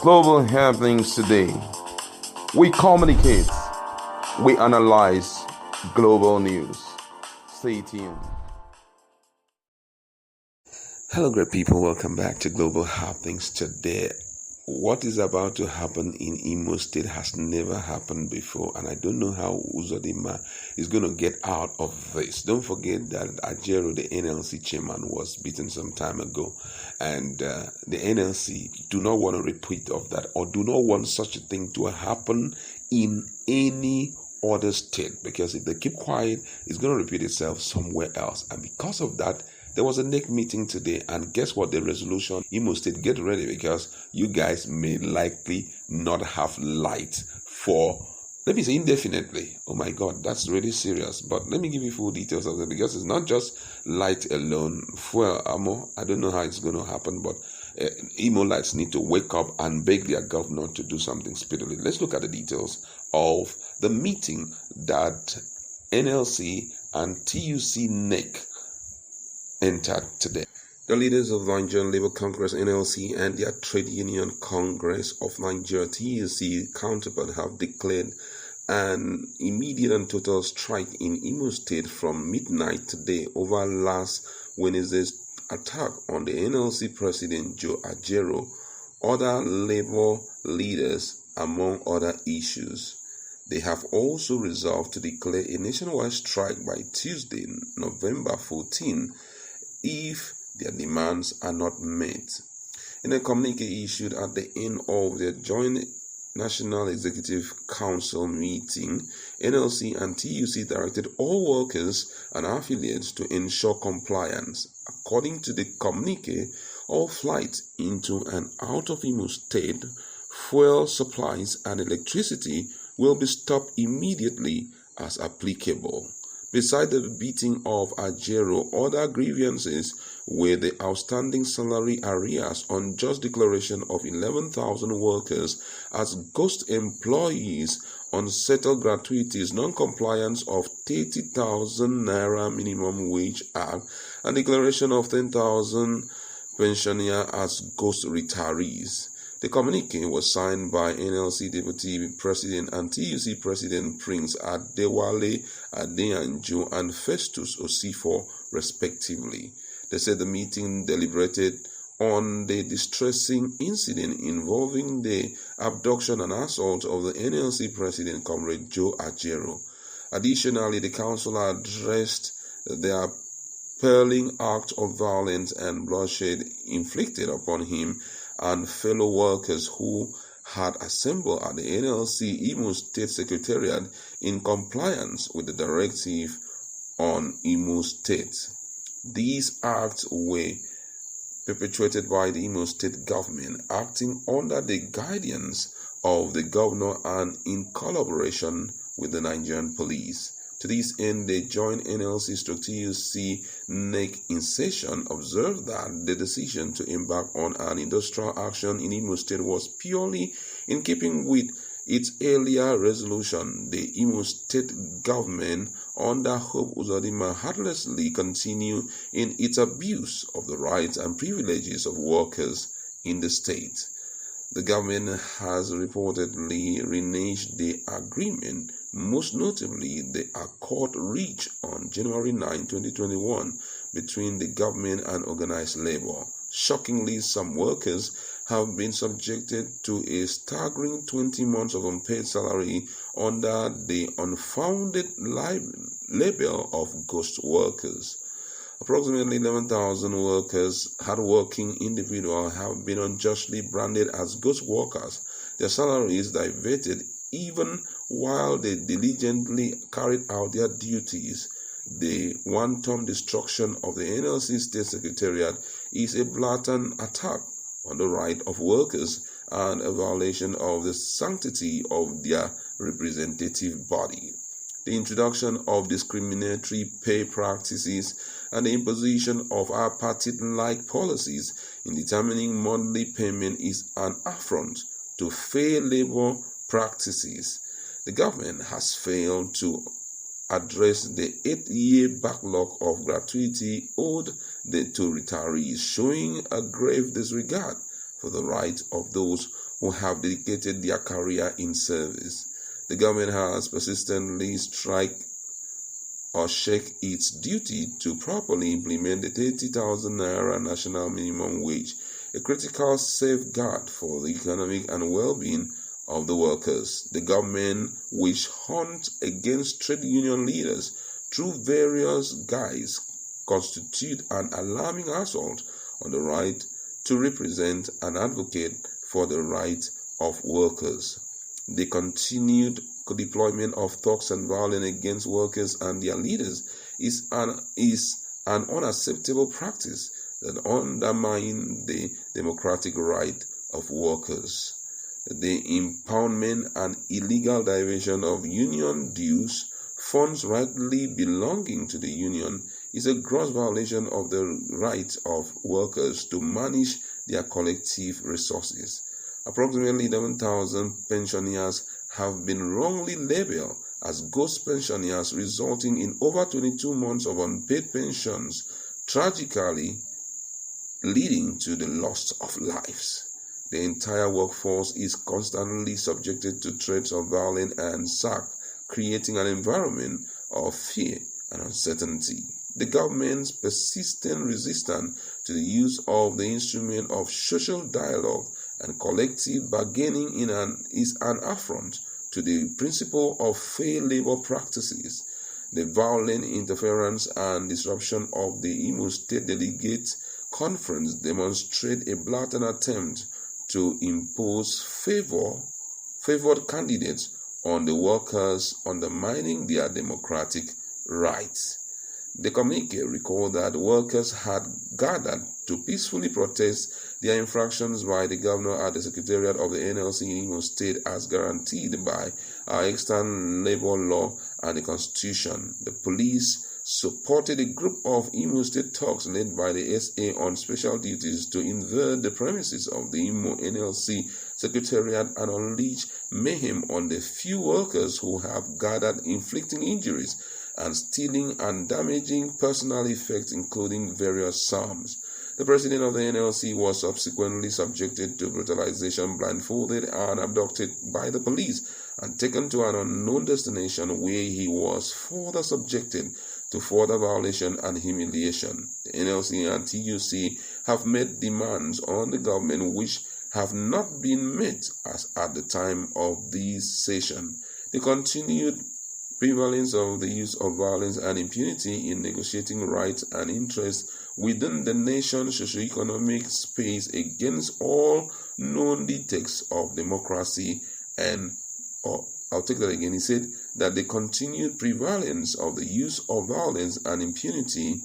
Global happenings today. We communicate, we analyze global news. Stay tuned. Hello, great people. Welcome back to Global Happenings today. What is about to happen in Imo State has never happened before, and I don't know how Uzodimma is going to get out of this. Don't forget that Ajero, the NLC chairman, was beaten some time ago, and the NLC do not want a repeat of that, or do not want such a thing to happen in any other state, because if they keep quiet, it's going to repeat itself somewhere else. And because of that, there was a NEC meeting today, and guess what? The resolution, Imo State, get ready, because you guys may likely not have light for, let me say, indefinitely. Oh my God, that's really serious. But let me give you full details of it, because it's not just light alone. Fuel, ammo, I don't know how it's going to happen, but Imo lights need to wake up and beg their governor to do something speedily. Let's look at the details of the meeting that NLC and TUC NEC entered today. The leaders of Nigerian Labour Congress NLC and their Trade Union Congress of Nigeria TUC counterpart have declared an immediate and total strike in Imo State from midnight today over last Wednesday's attack on the NLC President Joe Ajero, other Labour leaders, among other issues. They have also resolved to declare a nationwide strike by Tuesday, November 14, if their demands are not met. In a communique issued at the end of their joint National Executive Council meeting, NLC and TUC directed all workers and affiliates to ensure compliance. According to the communique, all flights into and out of Imo State, fuel supplies and electricity will be stopped immediately as applicable. Beside the beating of Ajero, other grievances were the outstanding salary arrears, unjust declaration of 11,000 workers as ghost employees, unsettled gratuities, non-compliance of 30,000 naira minimum wage act, and declaration of 10,000 pensioners as ghost retirees. The communique was signed by NLC Deputy President and TUC President Prince Adewale Adeyanju and Festus Osifo, respectively. They said the meeting deliberated on the distressing incident involving the abduction and assault of the NLC President, Comrade Joe Ajero. Additionally, the council addressed the appalling act of violence and bloodshed inflicted upon him and fellow workers who had assembled at the NLC Imo State Secretariat in compliance with the directive on Imo State. These acts were perpetrated by the Imo State government, acting under the guidance of the governor and in collaboration with the Nigerian police. To this end, the joint NLC/TUC NEC in session observed that the decision to embark on an industrial action in Imo State was purely in keeping with its earlier resolution. The Imo State government, under Hope Uzodimma, heartlessly continued in its abuse of the rights and privileges of workers in the state. The government has reportedly reneged the agreement, most notably the accord reached on January 9, 2021 between the government and organized labor. Shockingly, some workers have been subjected to a staggering 20 months of unpaid salary under the unfounded label of ghost workers. Approximately 11,000 workers, hardworking individuals, have been unjustly branded as ghost workers. Their salaries diverted even while they diligently carried out their duties. The wanton destruction of the NLC State Secretariat is a blatant attack on the right of workers and a violation of the sanctity of their representative body. The introduction of discriminatory pay practices and the imposition of apartheid-like policies in determining monthly payment is an affront to fair labor practices. The government has failed to address the 8-year backlog of gratuity owed to retirees, showing a grave disregard for the rights of those who have dedicated their career in service. The government has persistently shirked its duty to properly implement the 30,000 naira national minimum wage, a critical safeguard for the economic and well-being of the workers. The government witch hunt against trade union leaders through various guises constitute an alarming assault on the right to represent and advocate for the rights of workers. The continued deployment of thugs and violence against workers and their leaders is an unacceptable practice that undermines the democratic right of workers. The impoundment and illegal diversion of union dues, funds rightly belonging to the union, is a gross violation of the right of workers to manage their collective resources. Approximately 11,000 pensioners have been wrongly labeled as ghost pensioners, resulting in over 22 months of unpaid pensions, tragically leading to the loss of lives. The entire workforce is constantly subjected to threats of violence and sack, creating an environment of fear and uncertainty. The government's persistent resistance to the use of the instrument of social dialogue and collective bargaining is an affront to the principle of fair labor practices. The violent interference and disruption of the Imo State Delegates Conference demonstrate a blatant attempt to impose favored candidates on the workers, undermining their democratic rights. The communique recalled that workers had gathered to peacefully protest their infractions by the governor at the Secretariat of the NLC in Imo State as guaranteed by our extant labor law and the Constitution. The police supported a group of Imo State thugs led by the SA on special duties to invade the premises of the Imo NLC Secretariat and unleash mayhem on the few workers who have gathered, inflicting injuries and stealing and damaging personal effects, including various arms. The president of the NLC was subsequently subjected to brutalization, blindfolded and abducted by the police and taken to an unknown destination where he was further subjected to further violation and humiliation. The NLC and TUC have made demands on the government which have not been met as at the time of this session. The continued prevalence of the use of violence and impunity in negotiating rights and interests within the nation's socio-economic space against all known dictates of democracy I'll take that again. He said that the continued prevalence of the use of violence and impunity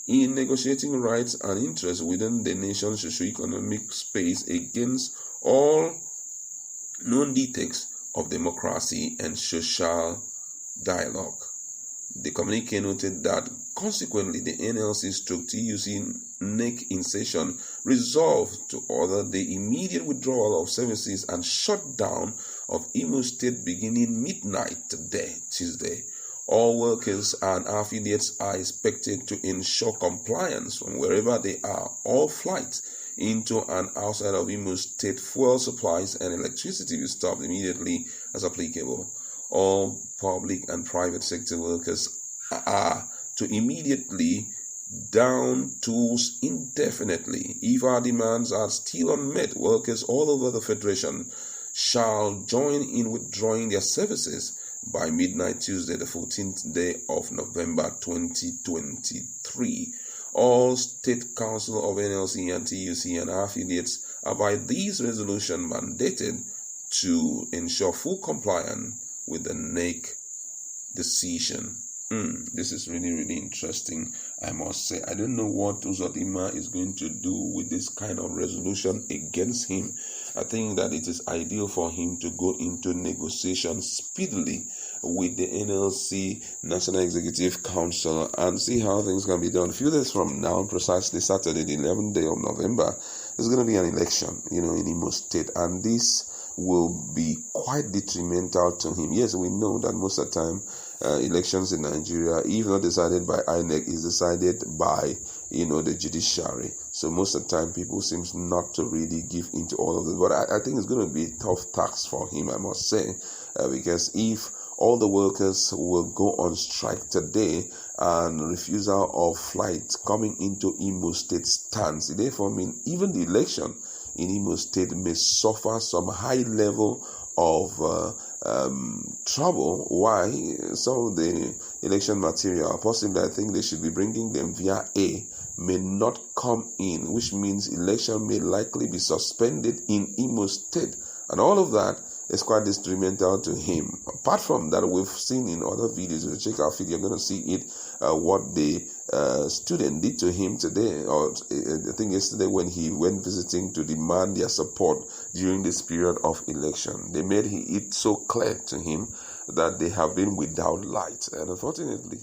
in negotiating rights and interests within the nation's socio-economic space against all known dictates of democracy and social dialogue. The communique noted that consequently the NLC/TUC NEC in session resolved to order the immediate withdrawal of services and shutdown of Imo State beginning midnight today, Tuesday. All workers and affiliates are expected to ensure compliance from wherever they are. All flights into and outside of Imo State, fuel supplies and electricity will stop immediately as applicable. All public and private sector workers are to immediately down tools indefinitely. If our demands are still unmet, workers all over the Federation shall join in withdrawing their services by midnight Tuesday, the 14th day of November 2023. All State Council of NLC and TUC and affiliates are by this resolution mandated to ensure full compliance with the NEC decision. This is really, really interesting, I must say. I don't know what Uzodimma is going to do with this kind of resolution against him. I think that it is ideal for him to go into negotiations speedily with the NLC National Executive Council and see how things can be done. A few days from now, precisely Saturday, the 11th day of November, there's going to be an election, in Imo State, and this will be quite detrimental to him. Yes, we know that most of the time elections in Nigeria, if not decided by INEC, is decided by the judiciary. So most of the time, people seems not to really give into all of this. But I think it's going to be a tough task for him, I must say, because if all the workers will go on strike today and refusal of flight coming into Imo State stands, it therefore mean even the election in Imo State may suffer some high level of trouble. Why? Some of the election material, possibly I think they should be bringing them via A, may not come in, which means election may likely be suspended in Imo State, and all of that is quite detrimental to him. Apart from that, we've seen in other videos, if you check our video, you're going to see it, what the student did to him today, or I think yesterday, when he went visiting to demand their support during this period of election. They made it so clear to him that they have been without light, and unfortunately